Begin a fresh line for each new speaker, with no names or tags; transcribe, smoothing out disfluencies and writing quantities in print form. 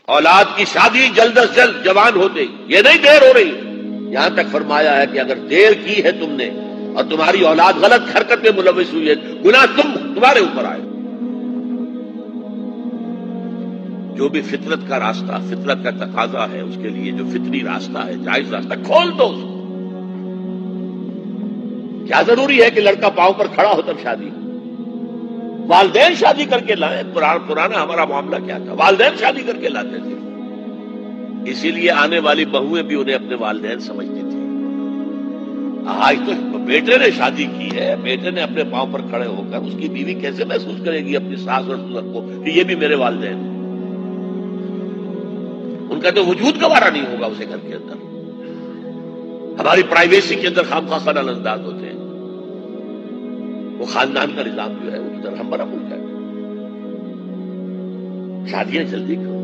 اولاد کی شادی جلد از جلد جوان ہوتے، یہ نہیں دیر ہو رہی. یہاں تک فرمایا ہے کہ اگر دیر کی ہے تم نے اور تمہاری اولاد غلط حرکت میں ملوث ہوئی ہے، گناہ تمہارے اوپر آئے. جو بھی فطرت کا راستہ، فطرت کا تقاضا ہے، اس کے لیے جو فطری راستہ ہے، جائز راستہ، کھول دو اس کو. کیا ضروری ہے کہ لڑکا پاؤں پر کھڑا ہو تب شادی؟ والدین شادی کر کے لائیں. پرانا ہمارا معاملہ کیا تھا؟ والدین شادی کر کے لاتے تھے. اسی لیے آنے والی بہویں بھی انہیں اپنے والدین سمجھتی تھی. آج تو بیٹے نے شادی کی ہے، بیٹے نے اپنے پاؤں پر کھڑے ہو کر، اس کی بیوی کیسے محسوس کرے گی اپنی ساس اور سسر کو کہ یہ بھی میرے والدین ہیں؟ ان کا تو وجود گوارا نہیں ہوگا اسے گھر کے اندر. ہماری پرائیویسی کے اندر خواہ خیال انداز ہوتے ہیں. وہ خاندان کا نظام جو ہے وہ تو درہم برہم ہوتا ہے. شادیاں جلدی کرو.